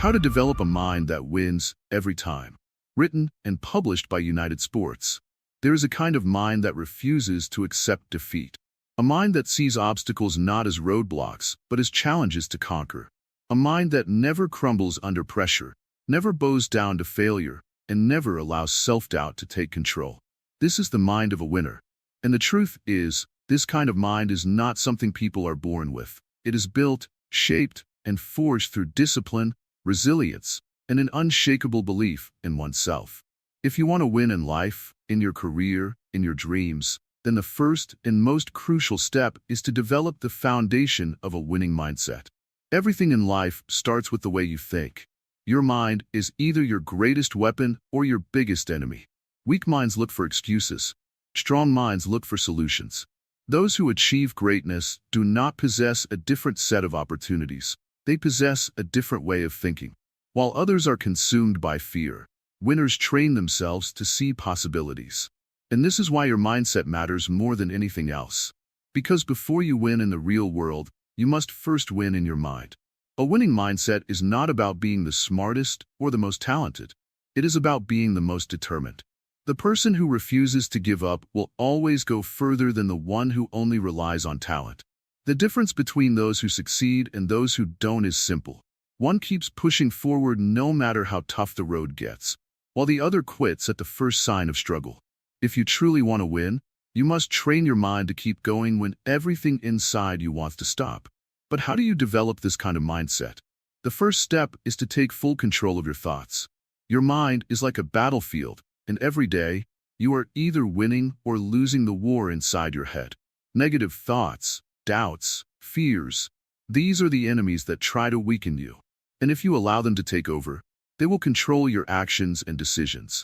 How to Develop a Mind That Wins Every Time. Written and published by United Sports. There is a kind of mind that refuses to accept defeat. A mind that sees obstacles not as roadblocks, but as challenges to conquer. A mind that never crumbles under pressure, never bows down to failure, and never allows self-doubt to take control. This is the mind of a winner. And the truth is, this kind of mind is not something people are born with. It is built, shaped, and forged through discipline, resilience, and an unshakable belief in oneself. If you want to win in life, in your career, in your dreams, then the first and most crucial step is to develop the foundation of a winning mindset. Everything in life starts with the way you think. Your mind is either your greatest weapon or your biggest enemy. Weak minds look for excuses. Strong minds look for solutions. Those who achieve greatness do not possess a different set of opportunities. They possess a different way of thinking. While others are consumed by fear, winners train themselves to see possibilities. And this is why your mindset matters more than anything else. Because before you win in the real world, you must first win in your mind. A winning mindset is not about being the smartest or the most talented. It is about being the most determined. The person who refuses to give up will always go further than the one who only relies on talent. The difference between those who succeed and those who don't is simple. One keeps pushing forward no matter how tough the road gets, while the other quits at the first sign of struggle. If you truly want to win, you must train your mind to keep going when everything inside you wants to stop. But how do you develop this kind of mindset? The first step is to take full control of your thoughts. Your mind is like a battlefield, and every day, you are either winning or losing the war inside your head. Negative thoughts, doubts, fears, these are the enemies that try to weaken you. And if you allow them to take over, they will control your actions and decisions.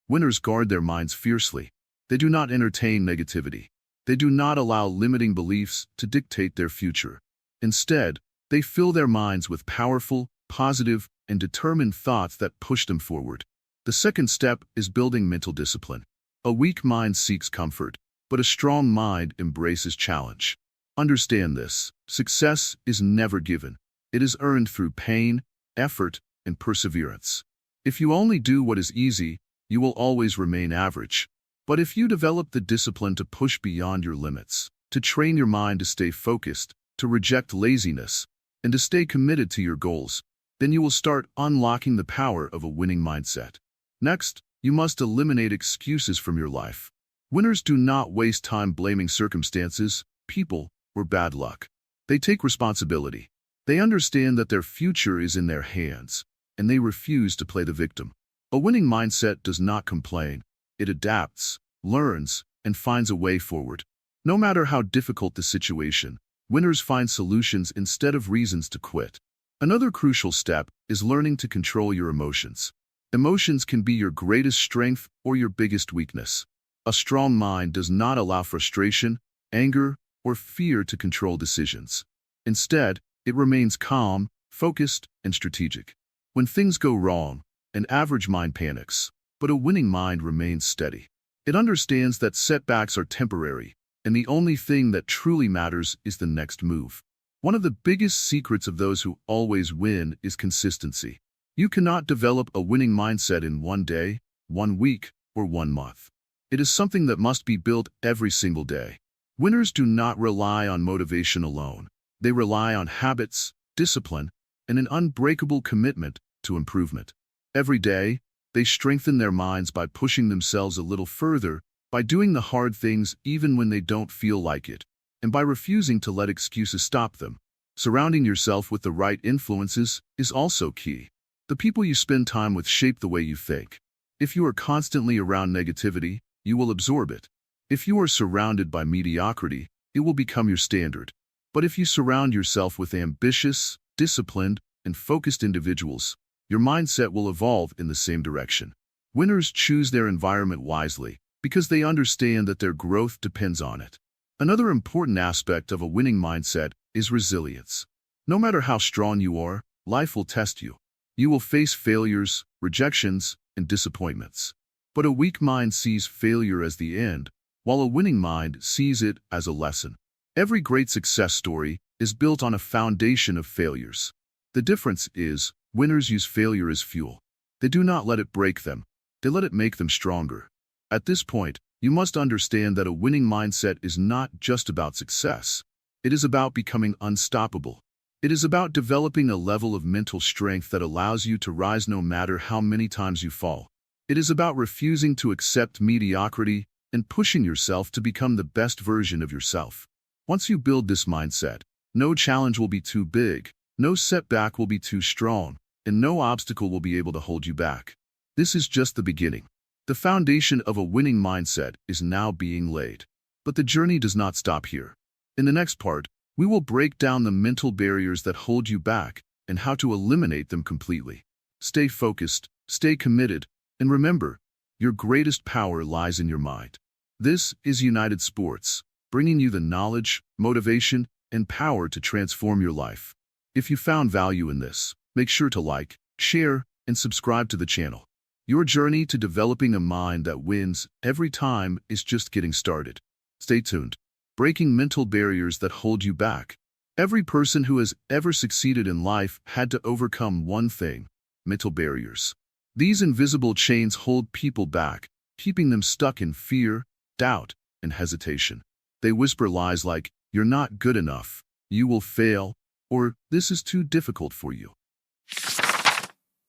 Winners guard their minds fiercely. They do not entertain negativity. They do not allow limiting beliefs to dictate their future. Instead, they fill their minds with powerful, positive, and determined thoughts that push them forward. The second step is building mental discipline. A weak mind seeks comfort, but a strong mind embraces challenge. Understand this: success is never given. It is earned through pain, effort, and perseverance. If you only do what is easy, you will always remain average. But if you develop the discipline to push beyond your limits, to train your mind to stay focused, to reject laziness, and to stay committed to your goals, then you will start unlocking the power of a winning mindset. Next, you must eliminate excuses from your life. Winners do not waste time blaming circumstances, people, or bad luck. They take responsibility. They understand that their future is in their hands, and they refuse to play the victim. A winning mindset does not complain. It adapts, learns, and finds a way forward. No matter how difficult the situation, winners find solutions instead of reasons to quit. Another crucial step is learning to control your emotions. Emotions can be your greatest strength or your biggest weakness. A strong mind does not allow frustration, anger, or fear to control decisions. Instead, it remains calm, focused, and strategic. When things go wrong, an average mind panics, but a winning mind remains steady. It understands that setbacks are temporary, and the only thing that truly matters is the next move. One of the biggest secrets of those who always win is consistency. You cannot develop a winning mindset in one day, 1 week, or 1 month. It is something that must be built every single day. Winners do not rely on motivation alone. They rely on habits, discipline, and an unbreakable commitment to improvement. Every day, they strengthen their minds by pushing themselves a little further, by doing the hard things even when they don't feel like it, and by refusing to let excuses stop them. Surrounding yourself with the right influences is also key. The people you spend time with shape the way you think. If you are constantly around negativity, you will absorb it. If you are surrounded by mediocrity, it will become your standard. But if you surround yourself with ambitious, disciplined, and focused individuals, your mindset will evolve in the same direction. Winners choose their environment wisely because they understand that their growth depends on it. Another important aspect of a winning mindset is resilience. No matter how strong you are, life will test you. You will face failures, rejections, and disappointments. But a weak mind sees failure as the end, while a winning mind sees it as a lesson. Every great success story is built on a foundation of failures. The difference is, winners use failure as fuel. They do not let it break them. They let it make them stronger. At this point, you must understand that a winning mindset is not just about success. It is about becoming unstoppable. It is about developing a level of mental strength that allows you to rise no matter how many times you fall. It is about refusing to accept mediocrity and pushing yourself to become the best version of yourself. Once you build this mindset, no challenge will be too big, no setback will be too strong, and no obstacle will be able to hold you back. This is just the beginning. The foundation of a winning mindset is now being laid. But the journey does not stop here. In the next part, we will break down the mental barriers that hold you back and how to eliminate them completely. Stay focused, stay committed, and remember, your greatest power lies in your mind. This is United Sports, bringing you the knowledge, motivation, and power to transform your life. If you found value in this, make sure to like, share, and subscribe to the channel. Your journey to developing a mind that wins every time is just getting started. Stay tuned. Breaking mental barriers that hold you back. Every person who has ever succeeded in life had to overcome one thing: mental barriers. These invisible chains hold people back, keeping them stuck in fear, doubt, and hesitation. They whisper lies like, "You're not good enough," "You will fail," or "This is too difficult for you."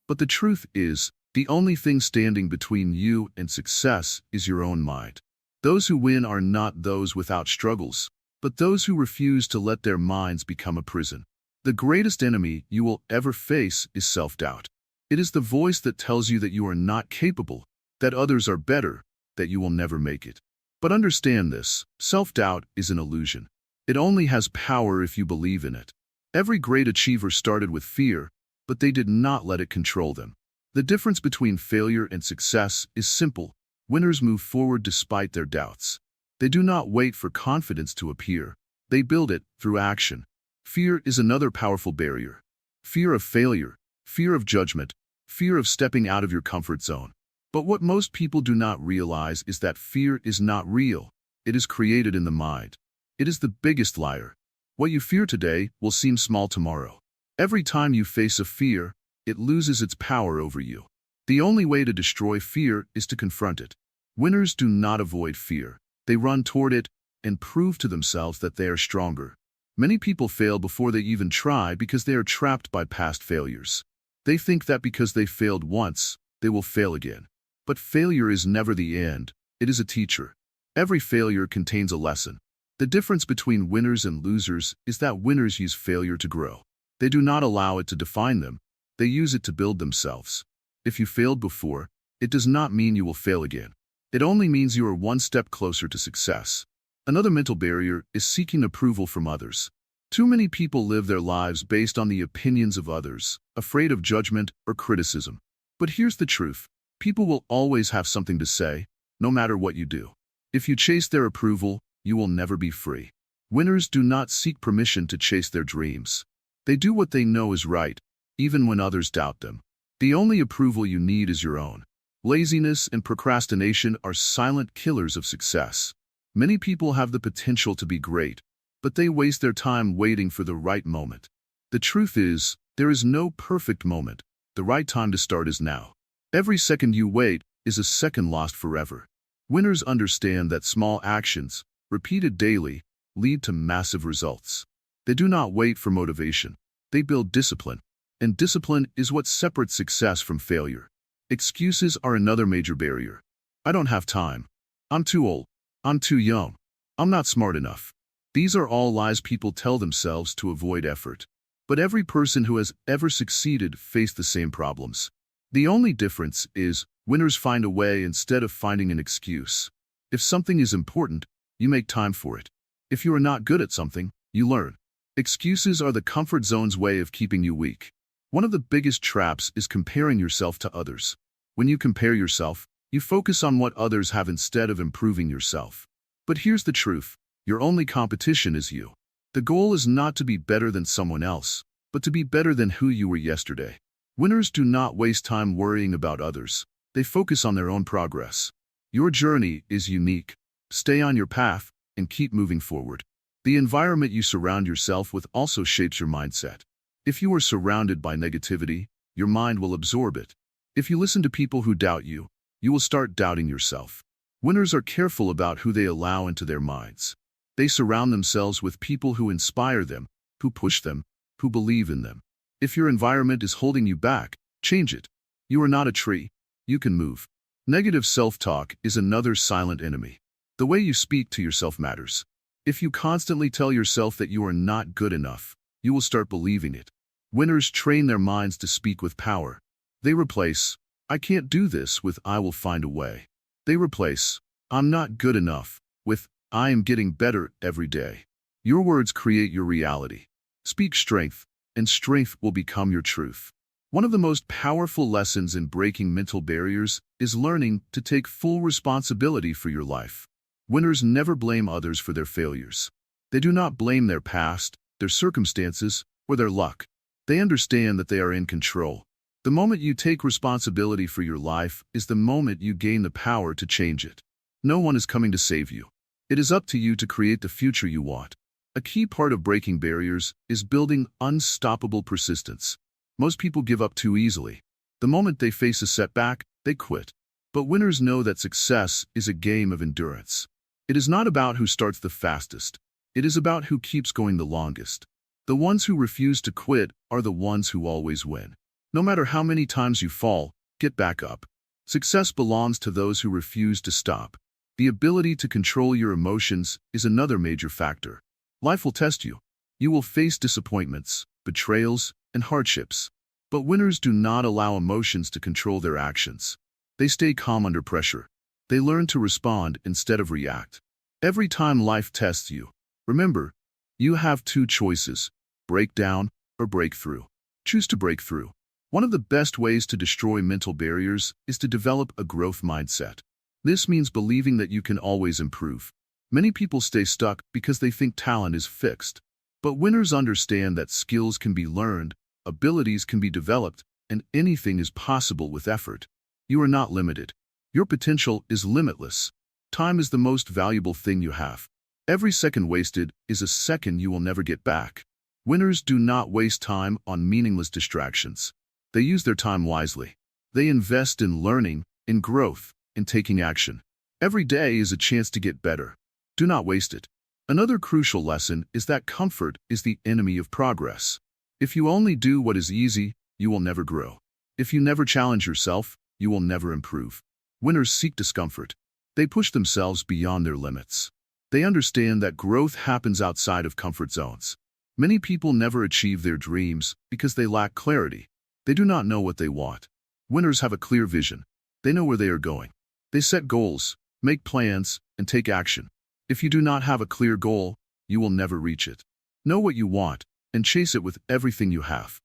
But the truth is, the only thing standing between you and success is your own mind. Those who win are not those without struggles, but those who refuse to let their minds become a prison. The greatest enemy you will ever face is self-doubt. It is the voice that tells you that you are not capable, that others are better, that you will never make it. But understand this, self-doubt is an illusion. It only has power if you believe in it. Every great achiever started with fear, but they did not let it control them. The difference between failure and success is simple. Winners move forward despite their doubts. They do not wait for confidence to appear. They build it through action. Fear is another powerful barrier. Fear of failure, fear of judgment, fear of stepping out of your comfort zone. But what most people do not realize is that fear is not real. It is created in the mind. It is the biggest liar. What you fear today will seem small tomorrow. Every time you face a fear, it loses its power over you. The only way to destroy fear is to confront it. Winners do not avoid fear. They run toward it and prove to themselves that they are stronger. Many people fail before they even try because they are trapped by past failures. They think that because they failed once, they will fail again. But failure is never the end. It is a teacher. Every failure contains a lesson. The difference between winners and losers is that winners use failure to grow. They do not allow it to define them. They use it to build themselves. If you failed before, it does not mean you will fail again. It only means you are one step closer to success. Another mental barrier is seeking approval from others. Too many people live their lives based on the opinions of others, afraid of judgment or criticism. But here's the truth. People will always have something to say, no matter what you do. If you chase their approval, you will never be free. Winners do not seek permission to chase their dreams. They do what they know is right, even when others doubt them. The only approval you need is your own. Laziness and procrastination are silent killers of success. Many people have the potential to be great, but they waste their time waiting for the right moment. The truth is, there is no perfect moment. The right time to start is now. Every second you wait is a second lost forever. Winners understand that small actions, repeated daily, lead to massive results. They do not wait for motivation. They build discipline. And discipline is what separates success from failure. Excuses are another major barrier. I don't have time. I'm too old. I'm too young. I'm not smart enough. These are all lies people tell themselves to avoid effort. But every person who has ever succeeded faced the same problems. The only difference is, winners find a way instead of finding an excuse. If something is important, you make time for it. If you are not good at something, you learn. Excuses are the comfort zone's way of keeping you weak. One of the biggest traps is comparing yourself to others. When you compare yourself, you focus on what others have instead of improving yourself. But here's the truth. Your only competition is you. The goal is not to be better than someone else, but to be better than who you were yesterday. Winners do not waste time worrying about others. They focus on their own progress. Your journey is unique. Stay on your path and keep moving forward. The environment you surround yourself with also shapes your mindset. If you are surrounded by negativity, your mind will absorb it. If you listen to people who doubt you, you will start doubting yourself. Winners are careful about who they allow into their minds. They surround themselves with people who inspire them, who push them, who believe in them. If your environment is holding you back, change it. You are not a tree. You can move. Negative self-talk is another silent enemy. The way you speak to yourself matters. If you constantly tell yourself that you are not good enough, you will start believing it. Winners train their minds to speak with power. They replace, "I can't do this," with "I will find a way." They replace, "I'm not good enough," with "I am getting better every day." Your words create your reality. Speak strength, and strength will become your truth. One of the most powerful lessons in breaking mental barriers is learning to take full responsibility for your life. Winners never blame others for their failures. They do not blame their past, their circumstances, or their luck. They understand that they are in control. The moment you take responsibility for your life is the moment you gain the power to change it. No one is coming to save you. It is up to you to create the future you want. A key part of breaking barriers is building unstoppable persistence. Most people give up too easily. The moment they face a setback, they quit. But winners know that success is a game of endurance. It is not about who starts the fastest. It is about who keeps going the longest. The ones who refuse to quit are the ones who always win. No matter how many times you fall, get back up. Success belongs to those who refuse to stop. The ability to control your emotions is another major factor. Life will test you. You will face disappointments, betrayals, and hardships. But winners do not allow emotions to control their actions. They stay calm under pressure. They learn to respond instead of react. Every time life tests you, remember, you have two choices: break down or break through. Choose to break through. One of the best ways to destroy mental barriers is to develop a growth mindset. This means believing that you can always improve. Many people stay stuck because they think talent is fixed. But winners understand that skills can be learned, abilities can be developed, and anything is possible with effort. You are not limited. Your potential is limitless. Time is the most valuable thing you have. Every second wasted is a second you will never get back. Winners do not waste time on meaningless distractions. They use their time wisely. They invest in learning, in growth, in taking action. Every day is a chance to get better. Do not waste it. Another crucial lesson is that comfort is the enemy of progress. If you only do what is easy, you will never grow. If you never challenge yourself, you will never improve. Winners seek discomfort. They push themselves beyond their limits. They understand that growth happens outside of comfort zones. Many people never achieve their dreams because they lack clarity. They do not know what they want. Winners have a clear vision. They know where they are going. They set goals, make plans, and take action. If you do not have a clear goal, you will never reach it. Know what you want, and chase it with everything you have.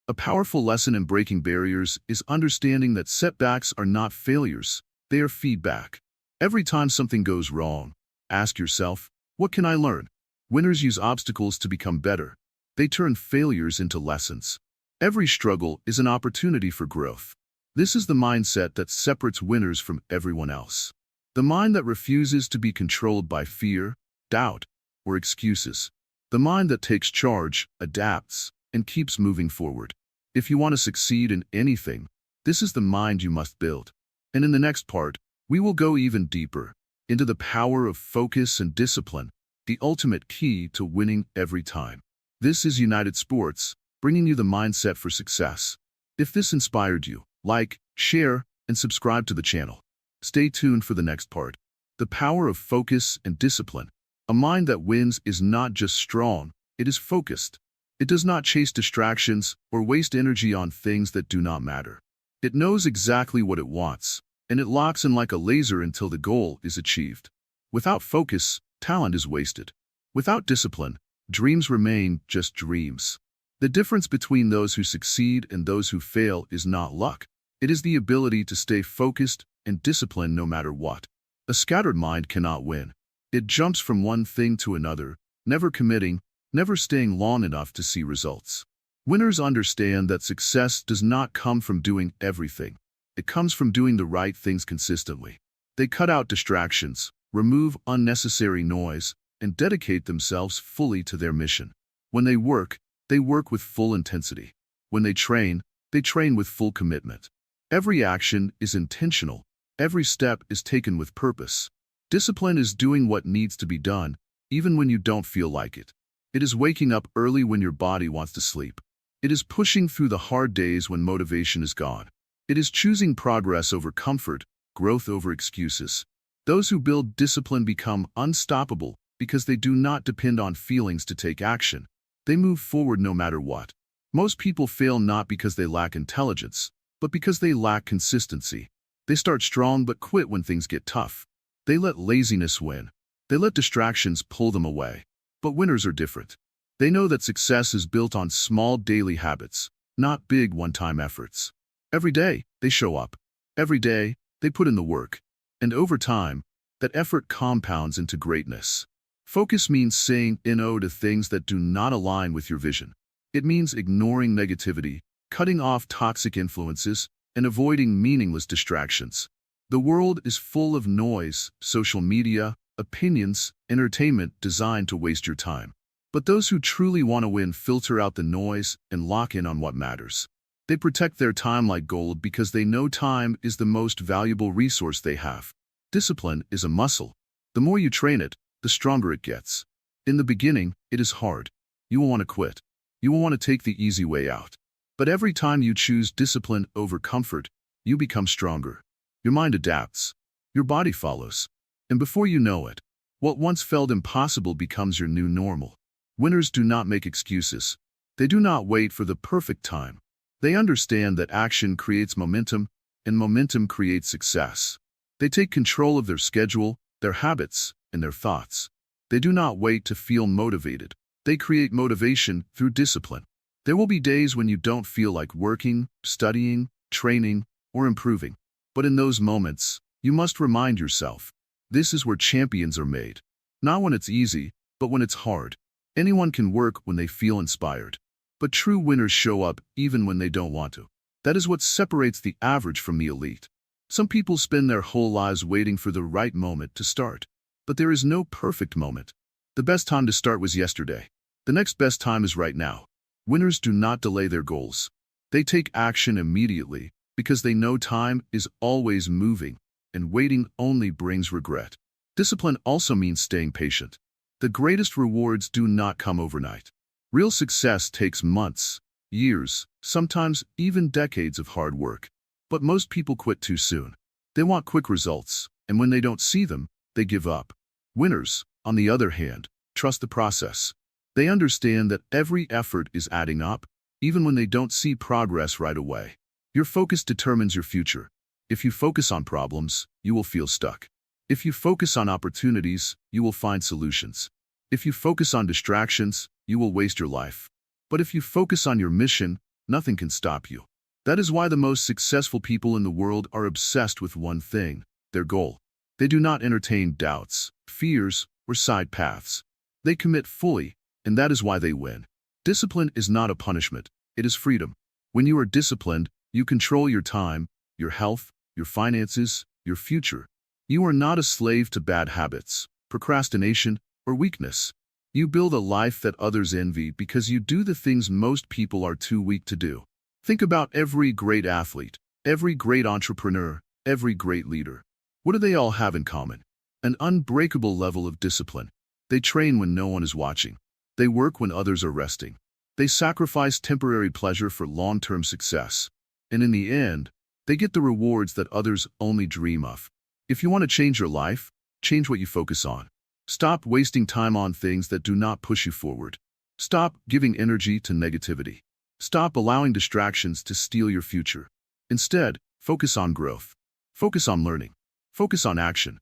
A powerful lesson in breaking barriers is understanding that setbacks are not failures, they are feedback. Every time something goes wrong, ask yourself, what can I learn? Winners use obstacles to become better. They turn failures into lessons. Every struggle is an opportunity for growth. This is the mindset that separates winners from everyone else. The mind that refuses to be controlled by fear, doubt, or excuses. The mind that takes charge, adapts, and keeps moving forward. If you want to succeed in anything, this is the mind you must build. And in the next part, we will go even deeper into the power of focus and discipline, the ultimate key to winning every time. This is United Sports, bringing you the mindset for success. If this inspired you, like, share, and subscribe to the channel. Stay tuned for the next part. The power of focus and discipline. A mind that wins is not just strong, it is focused. It does not chase distractions or waste energy on things that do not matter. It knows exactly what it wants, and it locks in like a laser until the goal is achieved. Without focus, talent is wasted. Without discipline, dreams remain just dreams. The difference between those who succeed and those who fail is not luck. It is the ability to stay focused and disciplined no matter what. A scattered mind cannot win. It jumps from one thing to another, never committing, never staying long enough to see results. Winners understand that success does not come from doing everything. It comes from doing the right things consistently. They cut out distractions, remove unnecessary noise, and dedicate themselves fully to their mission. When they work, They work with full intensity. When they train with full commitment. Every action is intentional. Every step is taken with purpose. Discipline is doing what needs to be done, even when you don't feel like it. It is waking up early when your body wants to sleep. It is pushing through the hard days when motivation is gone. It is choosing progress over comfort, growth over excuses. Those who build discipline become unstoppable because they do not depend on feelings to take action. They move forward no matter what. Most people fail not because they lack intelligence, but because they lack consistency. They start strong but quit when things get tough. They let laziness win. They let distractions pull them away. But winners are different. They know that success is built on small daily habits, not big one-time efforts. Every day, they show up. Every day, they put in the work. And over time, that effort compounds into greatness. Focus means saying no to things that do not align with your vision. It means ignoring negativity, cutting off toxic influences, and avoiding meaningless distractions. The world is full of noise, social media, opinions, entertainment designed to waste your time. But those who truly want to win filter out the noise and lock in on what matters. They protect their time like gold because they know time is the most valuable resource they have. Discipline is a muscle. The more you train it, the stronger it gets. In the beginning, it is hard. You will want to quit. You will want to take the easy way out. But every time you choose discipline over comfort, you become stronger. Your mind adapts. Your body follows. And before you know it, what once felt impossible becomes your new normal. Winners do not make excuses. They do not wait for the perfect time. They understand that action creates momentum, and momentum creates success. They take control of their schedule, their habits, and their thoughts. They do not wait to feel motivated. They create motivation through discipline. There will be days when you don't feel like working, studying, training, or improving. But in those moments, you must remind yourself, this is where champions are made. Not when it's easy, but when it's hard. Anyone can work when they feel inspired. But true winners show up even when they don't want to. That is what separates the average from the elite. Some people spend their whole lives waiting for the right moment to start. But there is no perfect moment. The best time to start was yesterday. The next best time is right now. Winners do not delay their goals. They take action immediately because they know time is always moving, and waiting only brings regret. Discipline also means staying patient. The greatest rewards do not come overnight. Real success takes months, years, sometimes even decades of hard work. But most people quit too soon. They want quick results, and when they don't see them, they give up. Winners, on the other hand, trust the process. They understand that every effort is adding up, even when they don't see progress right away. Your focus determines your future. If you focus on problems, you will feel stuck. If you focus on opportunities, you will find solutions. If you focus on distractions, you will waste your life. But if you focus on your mission, nothing can stop you. That is why the most successful people in the world are obsessed with one thing, their goal. They do not entertain doubts, fears, or side paths. They commit fully, and that is why they win. Discipline is not a punishment, it is freedom. When you are disciplined, you control your time, your health, your finances, your future. You are not a slave to bad habits, procrastination, or weakness. You build a life that others envy because you do the things most people are too weak to do. Think about every great athlete, every great entrepreneur, every great leader. What do they all have in common? An unbreakable level of discipline. They train when no one is watching. They work when others are resting. They sacrifice temporary pleasure for long-term success. And in the end, they get the rewards that others only dream of. If you want to change your life, change what you focus on. Stop wasting time on things that do not push you forward. Stop giving energy to negativity. Stop allowing distractions to steal your future. Instead, focus on growth. Focus on learning. Focus on action.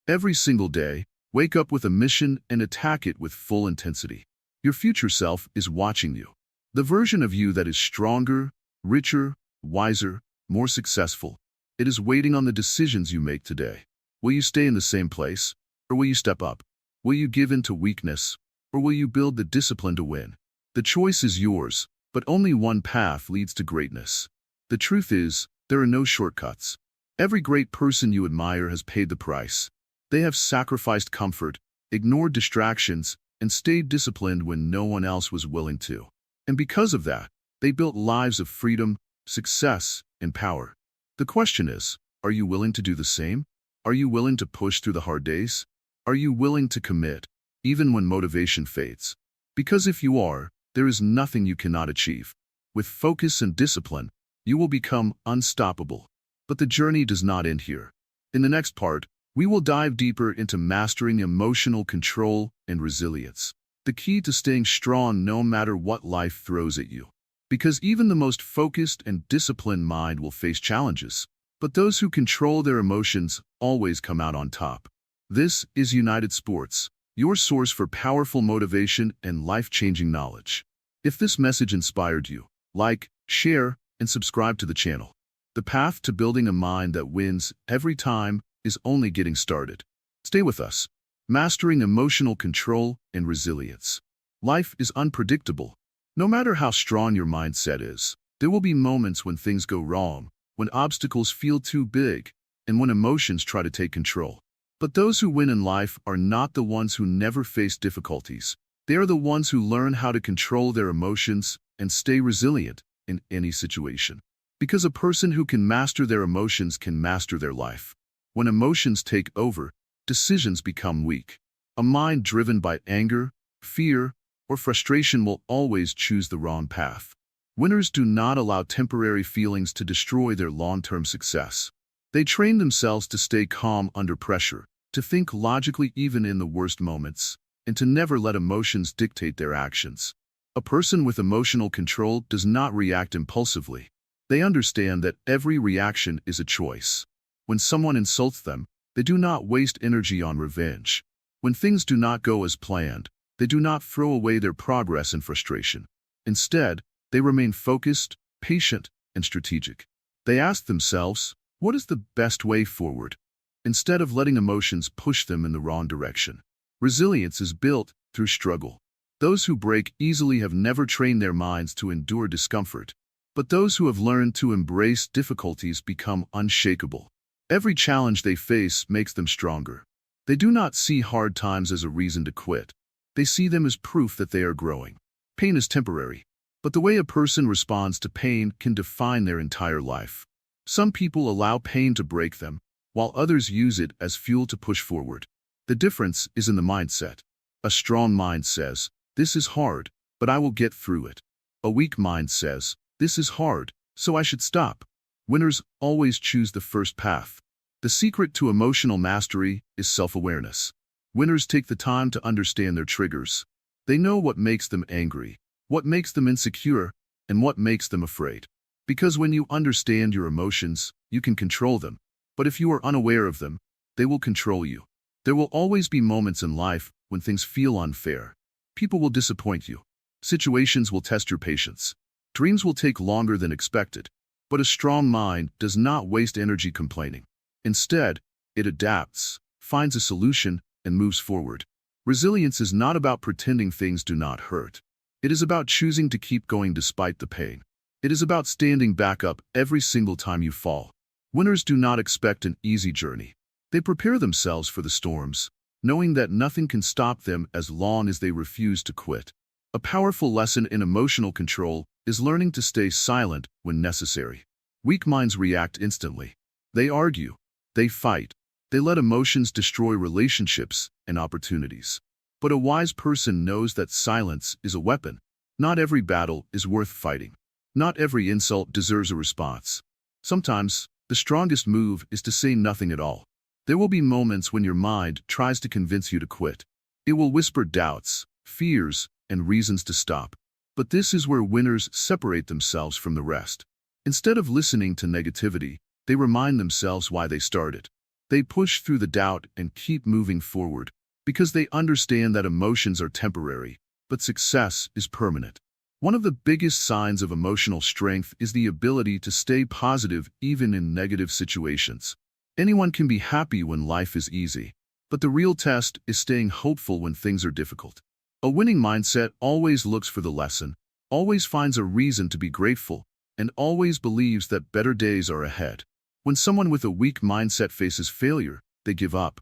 Every single day, wake up with a mission and attack it with full intensity. Your future self is watching you. The version of you that is stronger, richer, wiser, more successful. It is waiting on the decisions you make today. Will you stay in the same place, or will you step up? Will you give in to weakness, or will you build the discipline to win? The choice is yours, but only one path leads to greatness. The truth is, there are no shortcuts. Every great person you admire has paid the price. They have sacrificed comfort, ignored distractions, and stayed disciplined when no one else was willing to. And because of that, they built lives of freedom, success, and power. The question is, are you willing to do the same? Are you willing to push through the hard days? Are you willing to commit, even when motivation fades? Because if you are, there is nothing you cannot achieve. With focus and discipline, you will become unstoppable. But the journey does not end here. In the next part, we will dive deeper into mastering emotional control and resilience, the key to staying strong no matter what life throws at you. Because even the most focused and disciplined mind will face challenges, but those who control their emotions always come out on top. This is United Sports, your source for powerful motivation and life-changing knowledge. If this message inspired you, like, share, and subscribe to the channel. The path to building a mind that wins every time is only getting started. Stay with us. Mastering emotional control and resilience. Life is unpredictable. No matter how strong your mindset is, there will be moments when things go wrong, when obstacles feel too big, and when emotions try to take control. But those who win in life are not the ones who never face difficulties. They are the ones who learn how to control their emotions and stay resilient in any situation. Because a person who can master their emotions can master their life. When emotions take over, decisions become weak. A mind driven by anger, fear, or frustration will always choose the wrong path. Winners do not allow temporary feelings to destroy their long-term success. They train themselves to stay calm under pressure, to think logically even in the worst moments, and to never let emotions dictate their actions. A person with emotional control does not react impulsively. They understand that every reaction is a choice. When someone insults them, they do not waste energy on revenge. When things do not go as planned, they do not throw away their progress in frustration. Instead, they remain focused, patient, and strategic. They ask themselves, what is the best way forward? Instead of letting emotions push them in the wrong direction. Resilience is built through struggle. Those who break easily have never trained their minds to endure discomfort. But those who have learned to embrace difficulties become unshakable. Every challenge they face makes them stronger. They do not see hard times as a reason to quit. They see them as proof that they are growing. Pain is temporary, but the way a person responds to pain can define their entire life. Some people allow pain to break them, while others use it as fuel to push forward. The difference is in the mindset. A strong mind says, "This is hard, but I will get through it." A weak mind says, "This is hard, so I should stop." Winners always choose the first path. The secret to emotional mastery is self-awareness. Winners take the time to understand their triggers. They know what makes them angry, what makes them insecure, and what makes them afraid. Because when you understand your emotions, you can control them. But if you are unaware of them, they will control you. There will always be moments in life when things feel unfair. People will disappoint you. Situations will test your patience. Dreams will take longer than expected. But a strong mind does not waste energy complaining. Instead, it adapts, finds a solution, and moves forward. Resilience is not about pretending things do not hurt. It is about choosing to keep going despite the pain. It is about standing back up every single time you fall. Winners do not expect an easy journey. They prepare themselves for the storms, knowing that nothing can stop them as long as they refuse to quit. A powerful lesson in emotional control is learning to stay silent when necessary. Weak minds react instantly. They argue. They fight. They let emotions destroy relationships and opportunities. But a wise person knows that silence is a weapon. Not every battle is worth fighting. Not every insult deserves a response. Sometimes, the strongest move is to say nothing at all. There will be moments when your mind tries to convince you to quit. It will whisper doubts, fears, and reasons to stop. But this is where winners separate themselves from the rest. Instead of listening to negativity, they remind themselves why they started. They push through the doubt and keep moving forward, because they understand that emotions are temporary, but success is permanent. One of the biggest signs of emotional strength is the ability to stay positive even in negative situations. Anyone can be happy when life is easy, but the real test is staying hopeful when things are difficult. A winning mindset always looks for the lesson, always finds a reason to be grateful, and always believes that better days are ahead. When someone with a weak mindset faces failure, they give up.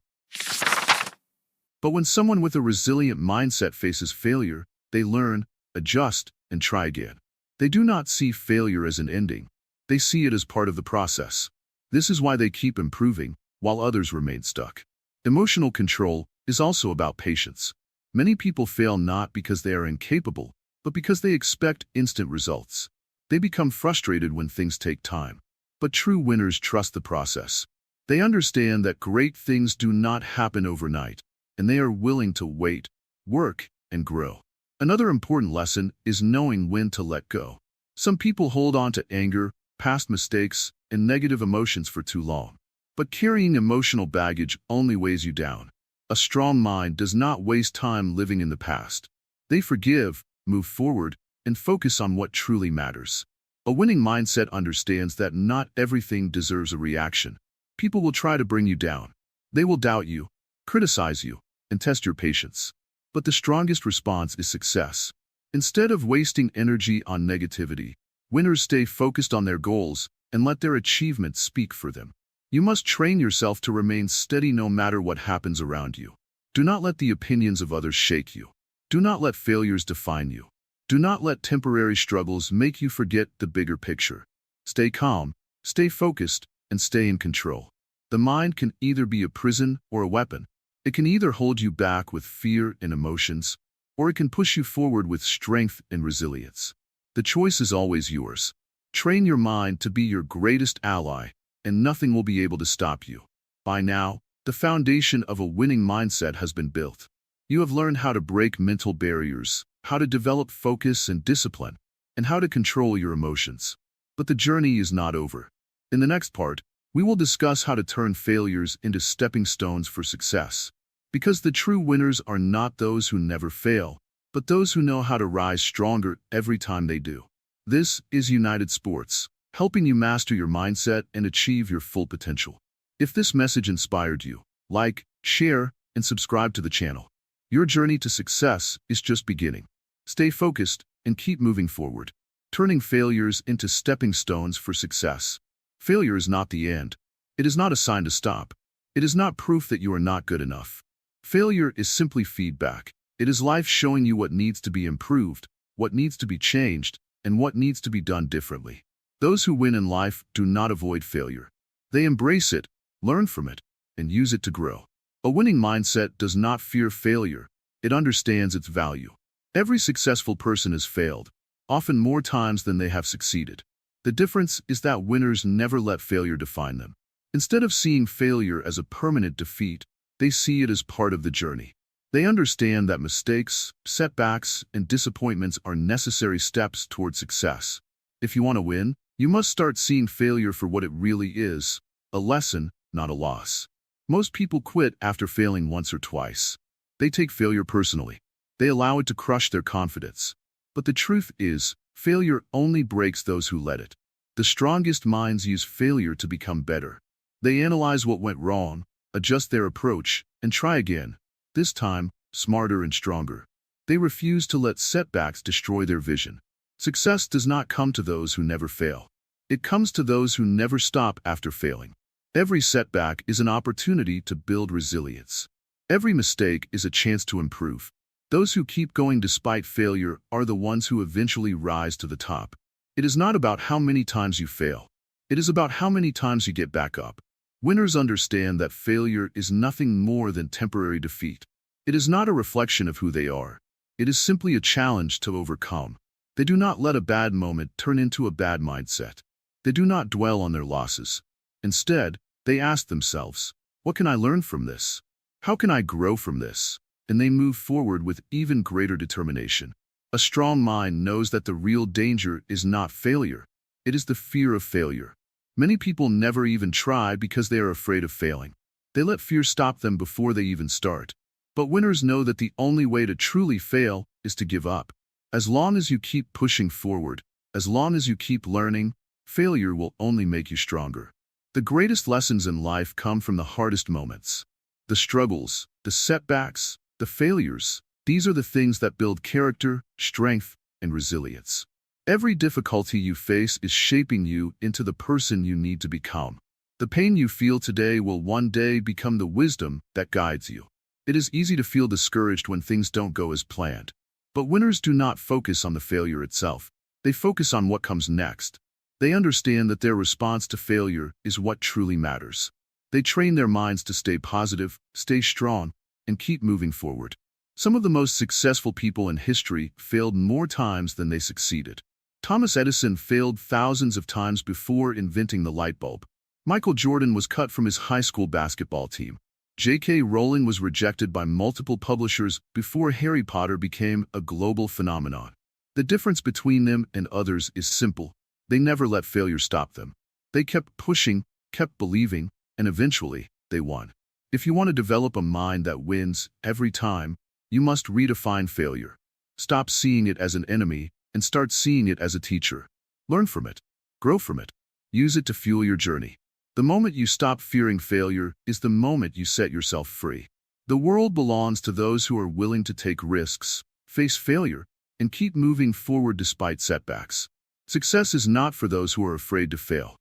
But when someone with a resilient mindset faces failure, they learn, adjust, and try again. They do not see failure as an ending. They see it as part of the process. This is why they keep improving, while others remain stuck. Emotional control is also about patience. Many people fail not because they are incapable, but because they expect instant results. They become frustrated when things take time. But true winners trust the process. They understand that great things do not happen overnight, and they are willing to wait, work, and grow. Another important lesson is knowing when to let go. Some people hold on to anger, past mistakes, and negative emotions for too long. But carrying emotional baggage only weighs you down. A strong mind does not waste time living in the past. They forgive, move forward, and focus on what truly matters. A winning mindset understands that not everything deserves a reaction. People will try to bring you down. They will doubt you, criticize you, and test your patience. But the strongest response is success. Instead of wasting energy on negativity, winners stay focused on their goals and let their achievements speak for them. You must train yourself to remain steady no matter what happens around you. Do not let the opinions of others shake you. Do not let failures define you. Do not let temporary struggles make you forget the bigger picture. Stay calm, stay focused, and stay in control. The mind can either be a prison or a weapon. It can either hold you back with fear and emotions, or it can push you forward with strength and resilience. The choice is always yours. Train your mind to be your greatest ally, and nothing will be able to stop you. By now, the foundation of a winning mindset has been built. You have learned how to break mental barriers, how to develop focus and discipline, and how to control your emotions. But the journey is not over. In the next part, we will discuss how to turn failures into stepping stones for success. Because the true winners are not those who never fail, but those who know how to rise stronger every time they do. This is United Sports, helping you master your mindset and achieve your full potential. If this message inspired you, like, share, and subscribe to the channel. Your journey to success is just beginning. Stay focused and keep moving forward, turning failures into stepping stones for success. Failure is not the end. It is not a sign to stop. It is not proof that you are not good enough. Failure is simply feedback. It is life showing you what needs to be improved, what needs to be changed, and what needs to be done differently. Those who win in life do not avoid failure. They embrace it, learn from it, and use it to grow. A winning mindset does not fear failure. It understands its value. Every successful person has failed, often more times than they have succeeded. The difference is that winners never let failure define them. Instead of seeing failure as a permanent defeat, they see it as part of the journey. They understand that mistakes, setbacks, and disappointments are necessary steps toward success. If you want to win, you must start seeing failure for what it really is, a lesson, not a loss. Most people quit after failing once or twice. They take failure personally. They allow it to crush their confidence. But the truth is, failure only breaks those who let it. The strongest minds use failure to become better. They analyze what went wrong, adjust their approach, and try again, this time, smarter and stronger. They refuse to let setbacks destroy their vision. Success does not come to those who never fail. It comes to those who never stop after failing. Every setback is an opportunity to build resilience. Every mistake is a chance to improve. Those who keep going despite failure are the ones who eventually rise to the top. It is not about how many times you fail. It is about how many times you get back up. Winners understand that failure is nothing more than temporary defeat. It is not a reflection of who they are. It is simply a challenge to overcome. They do not let a bad moment turn into a bad mindset. They do not dwell on their losses. Instead, they ask themselves, what can I learn from this? How can I grow from this? And they move forward with even greater determination. A strong mind knows that the real danger is not failure. It is the fear of failure. Many people never even try because they are afraid of failing. They let fear stop them before they even start. But winners know that the only way to truly fail is to give up. As long as you keep pushing forward, as long as you keep learning, failure will only make you stronger. The greatest lessons in life come from the hardest moments. The struggles, the setbacks, the failures, these are the things that build character, strength, and resilience. Every difficulty you face is shaping you into the person you need to become. The pain you feel today will one day become the wisdom that guides you. It is easy to feel discouraged when things don't go as planned. But winners do not focus on the failure itself. They focus on what comes next. They understand that their response to failure is what truly matters. They train their minds to stay positive, stay strong, and keep moving forward. Some of the most successful people in history failed more times than they succeeded. Thomas Edison failed thousands of times before inventing the light bulb. Michael Jordan was cut from his high school basketball team. J.K. Rowling was rejected by multiple publishers before Harry Potter became a global phenomenon. The difference between them and others is simple. They never let failure stop them. They kept pushing, kept believing, and eventually, they won. If you want to develop a mind that wins every time, you must redefine failure. Stop seeing it as an enemy and start seeing it as a teacher. Learn from it. Grow from it. Use it to fuel your journey. The moment you stop fearing failure is the moment you set yourself free. The world belongs to those who are willing to take risks, face failure, and keep moving forward despite setbacks. Success is not for those who are afraid to fail.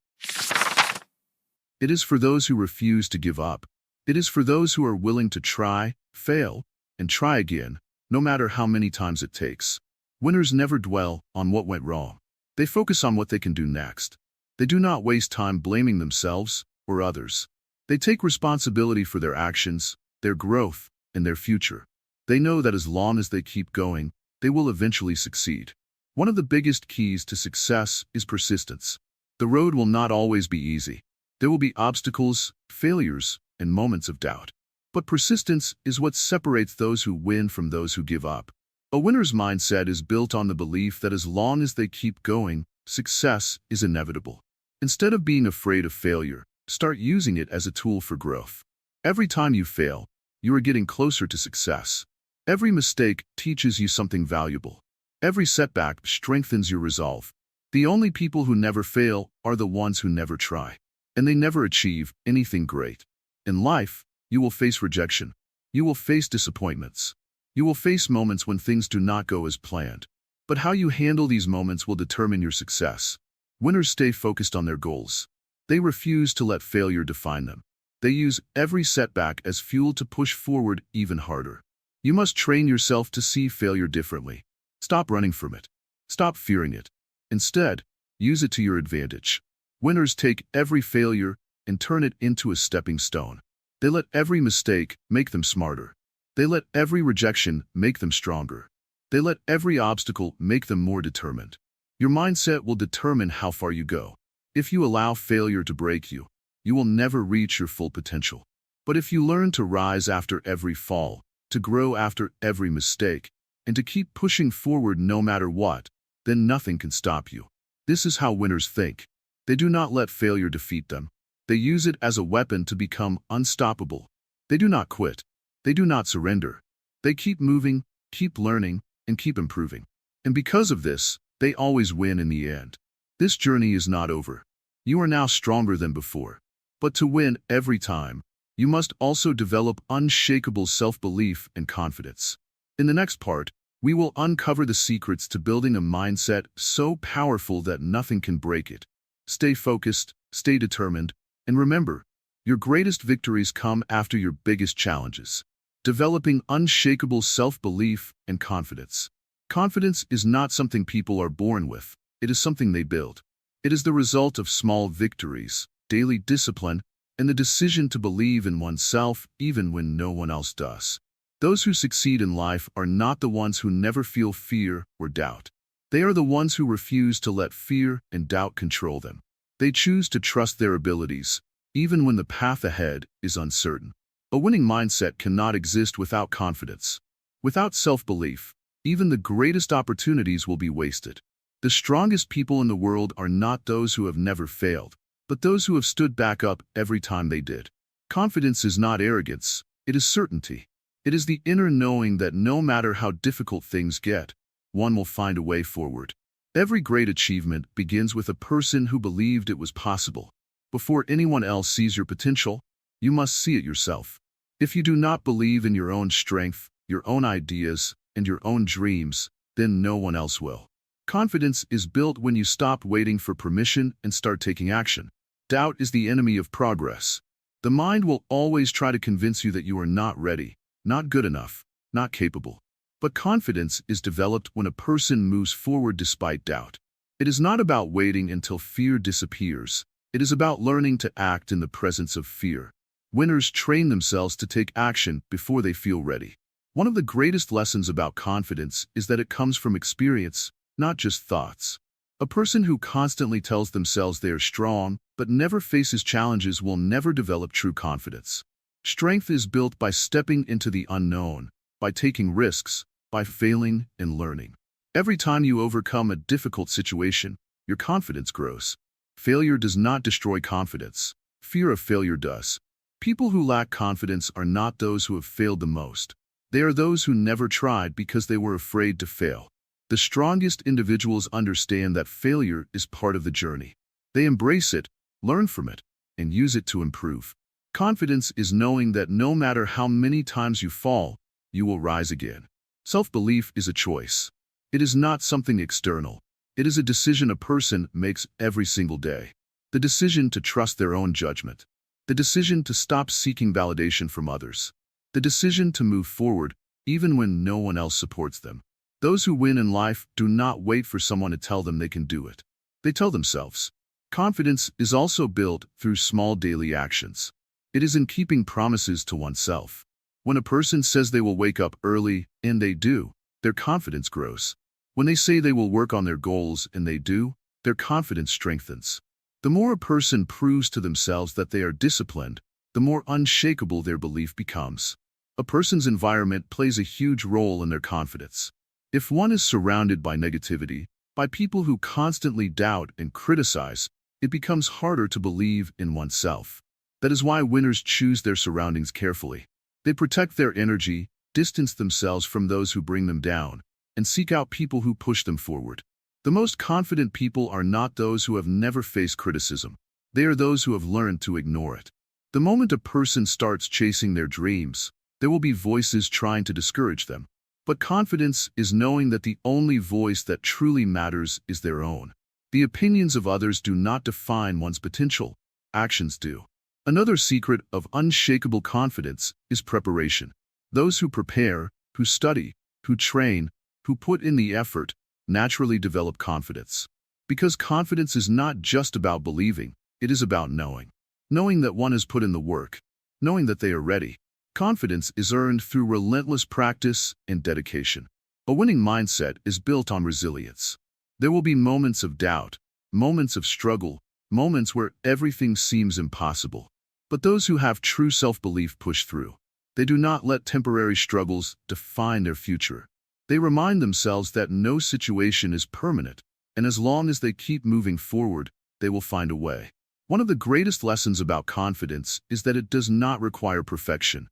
It is for those who refuse to give up. It is for those who are willing to try, fail, and try again, no matter how many times it takes. Winners never dwell on what went wrong. They focus on what they can do next. They do not waste time blaming themselves or others. They take responsibility for their actions, their growth, and their future. They know that as long as they keep going, they will eventually succeed. One of the biggest keys to success is persistence. The road will not always be easy. There will be obstacles, failures, and moments of doubt. But persistence is what separates those who win from those who give up. A winner's mindset is built on the belief that as long as they keep going, success is inevitable. Instead of being afraid of failure, start using it as a tool for growth. Every time you fail, you are getting closer to success. Every mistake teaches you something valuable. Every setback strengthens your resolve. The only people who never fail are the ones who never try. And they never achieve anything great. In life, you will face rejection. You will face disappointments. You will face moments when things do not go as planned. But how you handle these moments will determine your success. Winners stay focused on their goals. They refuse to let failure define them. They use every setback as fuel to push forward even harder. You must train yourself to see failure differently. Stop running from it. Stop fearing it. Instead, use it to your advantage. Winners take every failure and turn it into a stepping stone. They let every mistake make them smarter. They let every rejection make them stronger. They let every obstacle make them more determined. Your mindset will determine how far you go. If you allow failure to break you, you will never reach your full potential. But if you learn to rise after every fall, to grow after every mistake, and to keep pushing forward no matter what, then nothing can stop you. This is how winners think. They do not let failure defeat them. They use it as a weapon to become unstoppable. They do not quit. They do not surrender. They keep moving, keep learning, and keep improving. And because of this, they always win in the end. This journey is not over. You are now stronger than before. But to win every time, you must also develop unshakable self-belief and confidence. In the next part, we will uncover the secrets to building a mindset so powerful that nothing can break it. Stay focused, stay determined, and remember, your greatest victories come after your biggest challenges. Developing unshakable self-belief and confidence. Confidence is not something people are born with. It is something they build. It is the result of small victories, daily discipline, and the decision to believe in oneself even when no one else does. Those who succeed in life are not the ones who never feel fear or doubt. They are the ones who refuse to let fear and doubt control them. They choose to trust their abilities, even when the path ahead is uncertain. A winning mindset cannot exist without confidence. Without self-belief, even the greatest opportunities will be wasted. The strongest people in the world are not those who have never failed, but those who have stood back up every time they did. Confidence is not arrogance, it is certainty. It is the inner knowing that no matter how difficult things get, one will find a way forward. Every great achievement begins with a person who believed it was possible. Before anyone else sees your potential, you must see it yourself. If you do not believe in your own strength, your own ideas, and your own dreams, then no one else will. Confidence is built when you stop waiting for permission and start taking action. Doubt is the enemy of progress. The mind will always try to convince you that you are not ready, not good enough, not capable. But confidence is developed when a person moves forward despite doubt. It is not about waiting until fear disappears. It is about learning to act in the presence of fear. Winners train themselves to take action before they feel ready. One of the greatest lessons about confidence is that it comes from experience, not just thoughts. A person who constantly tells themselves they are strong but never faces challenges will never develop true confidence. Strength is built by stepping into the unknown, by taking risks, by failing and learning. Every time you overcome a difficult situation, your confidence grows. Failure does not destroy confidence. Fear of failure does. People who lack confidence are not those who have failed the most. They are those who never tried because they were afraid to fail. The strongest individuals understand that failure is part of the journey. They embrace it, learn from it, and use it to improve. Confidence is knowing that no matter how many times you fall, you will rise again. Self-belief is a choice. It is not something external. It is a decision a person makes every single day. The decision to trust their own judgment. The decision to stop seeking validation from others. The decision to move forward even when no one else supports them. Those who win in life do not wait for someone to tell them they can do it. They tell themselves. Confidence is also built through small daily actions. It is in keeping promises to oneself. When a person says they will wake up early, and they do, their confidence grows. When they say they will work on their goals, and they do, their confidence strengthens. The more a person proves to themselves that they are disciplined, the more unshakable their belief becomes. A person's environment plays a huge role in their confidence. If one is surrounded by negativity, by people who constantly doubt and criticize, it becomes harder to believe in oneself. That is why winners choose their surroundings carefully. They protect their energy, distance themselves from those who bring them down, and seek out people who push them forward. The most confident people are not those who have never faced criticism. They are those who have learned to ignore it. The moment a person starts chasing their dreams, there will be voices trying to discourage them. But confidence is knowing that the only voice that truly matters is their own. The opinions of others do not define one's potential. Actions do. Another secret of unshakable confidence is preparation. Those who prepare, who study, who train, who put in the effort, naturally develop confidence. Because confidence is not just about believing, it is about knowing. Knowing that one has put in the work. Knowing that they are ready. Confidence is earned through relentless practice and dedication. A winning mindset is built on resilience. There will be moments of doubt, moments of struggle, moments where everything seems impossible. But those who have true self-belief push through. They do not let temporary struggles define their future. They remind themselves that no situation is permanent, and as long as they keep moving forward, they will find a way. One of the greatest lessons about confidence is that it does not require perfection.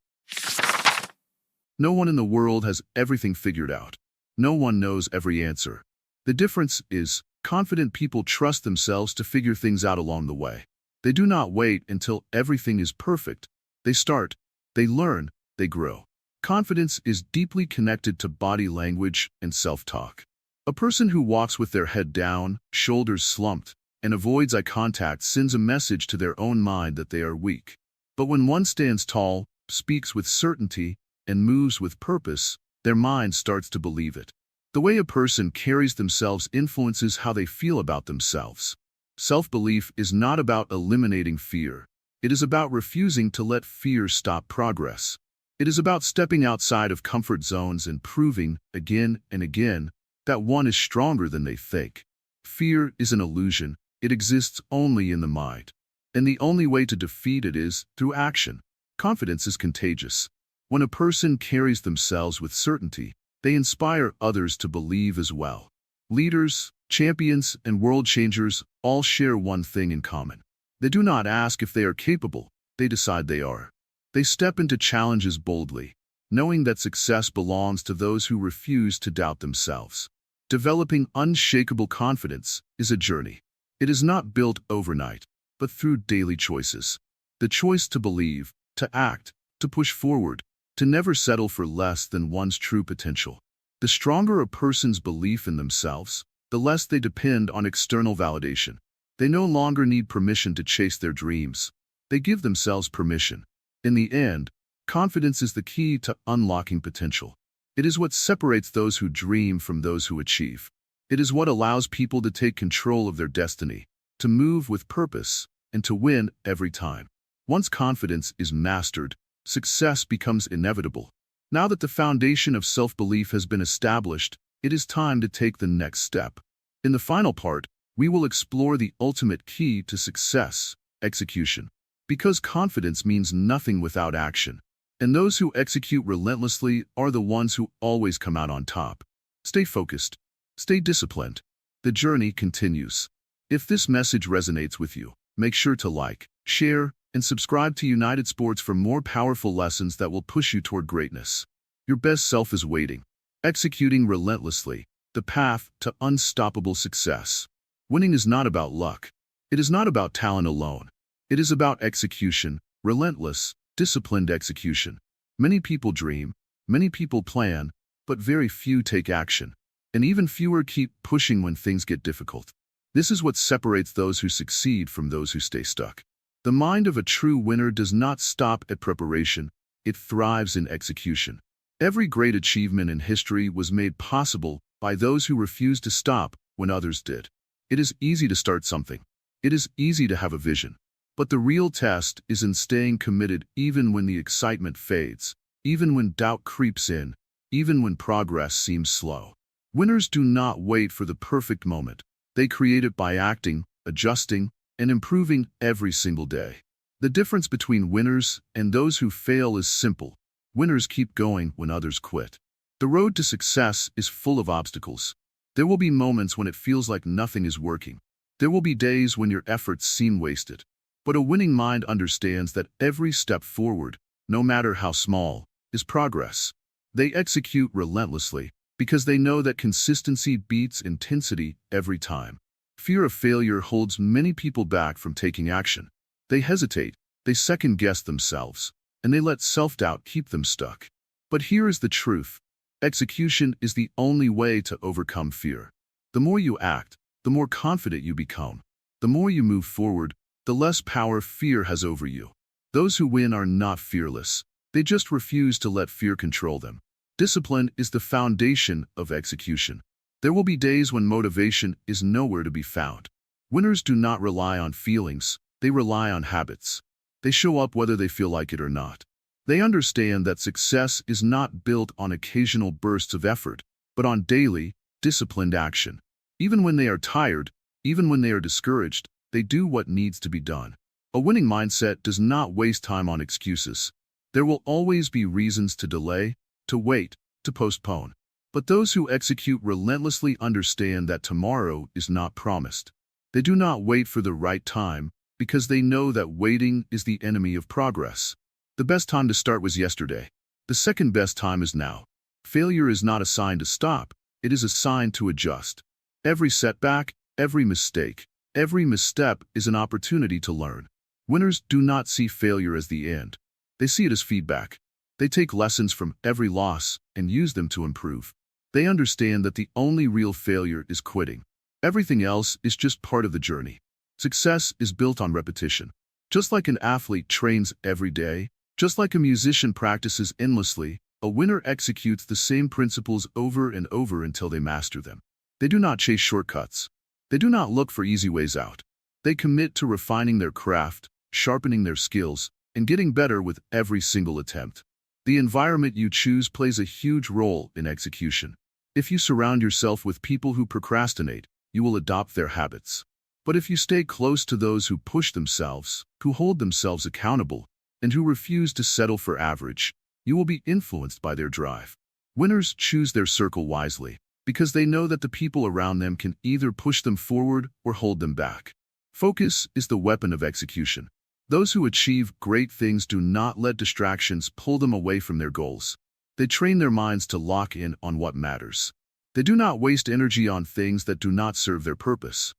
No one in the world has everything figured out. No one knows every answer. The difference is, confident people trust themselves to figure things out along the way. They do not wait until everything is perfect. They start, they learn, they grow. Confidence is deeply connected to body language and self-talk. A person who walks with their head down, shoulders slumped, and avoids eye contact sends a message to their own mind that they are weak. But when one stands tall, speaks with certainty, and moves with purpose, their mind starts to believe it. The way a person carries themselves influences how they feel about themselves. Self-belief is not about eliminating fear. It is about refusing to let fear stop progress. It is about stepping outside of comfort zones and proving, again and again, that one is stronger than they think. Fear is an illusion. It exists only in the mind. And the only way to defeat it is through action. Confidence is contagious. When a person carries themselves with certainty, they inspire others to believe as well. Leaders, champions, and world changers all share one thing in common. They do not ask if they are capable, they decide they are. They step into challenges boldly, knowing that success belongs to those who refuse to doubt themselves. Developing unshakable confidence is a journey. It is not built overnight, but through daily choices. The choice to believe, to act, to push forward, to never settle for less than one's true potential. The stronger a person's belief in themselves, the less they depend on external validation. They no longer need permission to chase their dreams. They give themselves permission. In the end, Confidence is the key to unlocking potential. It is what separates those who dream from those who achieve. It is what allows people to take control of their destiny, to move with purpose, and to win every time. Once confidence is mastered, success becomes inevitable. Now that the foundation of self-belief has been established, it is time to take the next step. In the final part, we will explore the ultimate key to success: execution. Because confidence means nothing without action, and those who execute relentlessly are the ones who always come out on top. Stay focused. Stay disciplined. The journey continues. If this message resonates with you, make sure to like, share, and subscribe to United Sports for more powerful lessons that will push you toward greatness. Your best self is waiting. Executing relentlessly, the path to unstoppable success. Winning is not about luck. It is not about talent alone. It is about execution, relentless, disciplined execution. Many people dream, many people plan, but very few take action. And even fewer keep pushing when things get difficult. This is what separates those who succeed from those who stay stuck. The mind of a true winner does not stop at preparation, it thrives in execution. Every great achievement in history was made possible by those who refused to stop when others did. It is easy to start something. It is easy to have a vision. But the real test is in staying committed even when the excitement fades, even when doubt creeps in, even when progress seems slow. Winners do not wait for the perfect moment. They create it by acting, adjusting, and improving every single day. The difference between winners and those who fail is simple. Winners keep going when others quit. The road to success is full of obstacles. There will be moments when it feels like nothing is working. There will be days when your efforts seem wasted. But a winning mind understands that every step forward, no matter how small, is progress. They execute relentlessly because they know that consistency beats intensity every time. Fear of failure holds many people back from taking action. They hesitate, they second-guess themselves, and they let self-doubt keep them stuck. But here is the truth. Execution is the only way to overcome fear. The more you act, the more confident you become. The more you move forward, the less power fear has over you. Those who win are not fearless. They just refuse to let fear control them. Discipline is the foundation of execution. There will be days when motivation is nowhere to be found. Winners do not rely on feelings, they rely on habits. They show up whether they feel like it or not. They understand that success is not built on occasional bursts of effort, but on daily, disciplined action. Even when they are tired, even when they are discouraged, they do what needs to be done. A winning mindset does not waste time on excuses. There will always be reasons to delay, to wait, to postpone. But those who execute relentlessly understand that tomorrow is not promised. They do not wait for the right time because they know that waiting is the enemy of progress. The best time to start was yesterday. The second best time is now. Failure is not a sign to stop, it is a sign to adjust. Every setback, every mistake, every misstep is an opportunity to learn. Winners do not see failure as the end. They see it as feedback. They take lessons from every loss and use them to improve. They understand that the only real failure is quitting. Everything else is just part of the journey. Success is built on repetition. Just like an athlete trains every day, just like a musician practices endlessly, a winner executes the same principles over and over until they master them. They do not chase shortcuts. They do not look for easy ways out. They commit to refining their craft, sharpening their skills, and getting better with every single attempt. The environment you choose plays a huge role in execution. If you surround yourself with people who procrastinate, you will adopt their habits. But if you stay close to those who push themselves, who hold themselves accountable, and who refuse to settle for average, you will be influenced by their drive. Winners choose their circle wisely, because they know that the people around them can either push them forward or hold them back. Focus is the weapon of execution. Those who achieve great things do not let distractions pull them away from their goals. They train their minds to lock in on what matters. They do not waste energy on things that do not serve their purpose.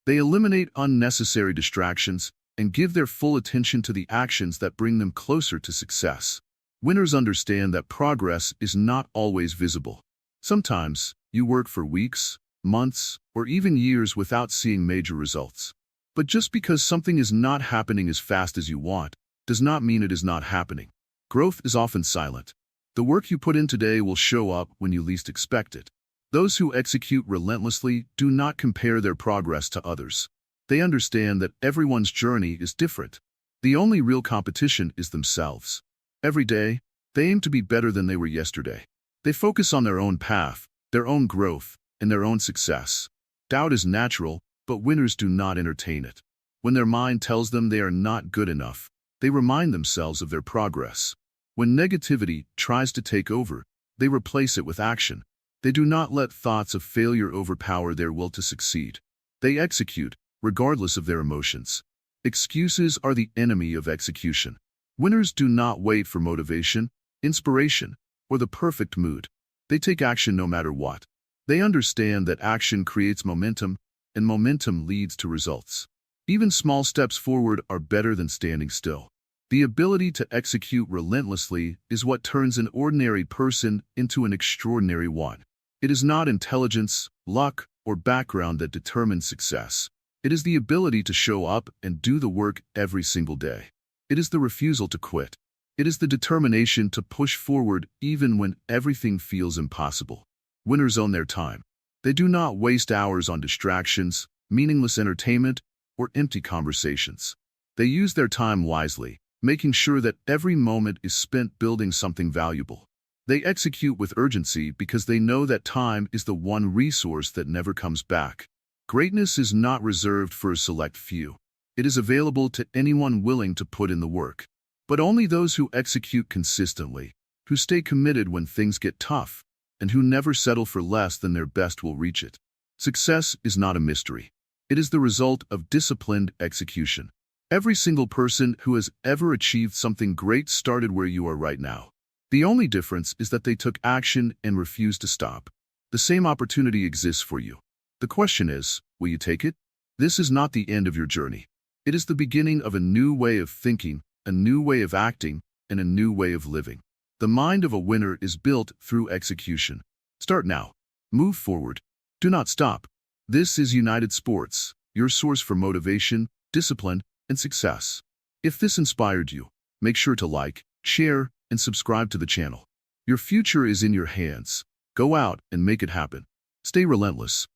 They eliminate unnecessary distractions and give their full attention to the actions that bring them closer to success. Winners understand that progress is not always visible. Sometimes, you work for weeks, months, or even years without seeing major results. But just because something is not happening as fast as you want, does not mean it is not happening. Growth is often silent. The work you put in today will show up when you least expect it. Those who execute relentlessly do not compare their progress to others. They understand that everyone's journey is different. The only real competition is themselves. Every day, they aim to be better than they were yesterday. They focus on their own path, their own growth, and their own success. Doubt is natural, but winners do not entertain it. When their mind tells them they are not good enough, they remind themselves of their progress. When negativity tries to take over, they replace it with action. They do not let thoughts of failure overpower their will to succeed. They execute, regardless of their emotions. Excuses are the enemy of execution. Winners do not wait for motivation, inspiration, or the perfect mood. They take action no matter what. They understand that action creates momentum, and momentum leads to results. Even small steps forward are better than standing still. The ability to execute relentlessly is what turns an ordinary person into an extraordinary one. It is not intelligence, luck, or background that determines success. It is the ability to show up and do the work every single day. It is the refusal to quit. It is the determination to push forward even when everything feels impossible. Winners own their time. They do not waste hours on distractions, meaningless entertainment, or empty conversations. They use their time wisely, making sure that every moment is spent building something valuable. They execute with urgency because they know that time is the one resource that never comes back. Greatness is not reserved for a select few. It is available to anyone willing to put in the work. But only those who execute consistently, who stay committed when things get tough, and who never settle for less than their best will reach it. Success is not a mystery. It is the result of disciplined execution. Every single person who has ever achieved something great started where you are right now. The only difference is that they took action and refused to stop. The same opportunity exists for you. The question is, will you take it? This is not the end of your journey. It is the beginning of a new way of thinking, a new way of acting, and a new way of living. The mind of a winner is built through execution. Start now. Move forward. Do not stop. This is United Sports, your source for motivation, discipline, and success. If this inspired you, make sure to like, share, and subscribe to the channel. Your future is in your hands. Go out and make it happen. Stay relentless.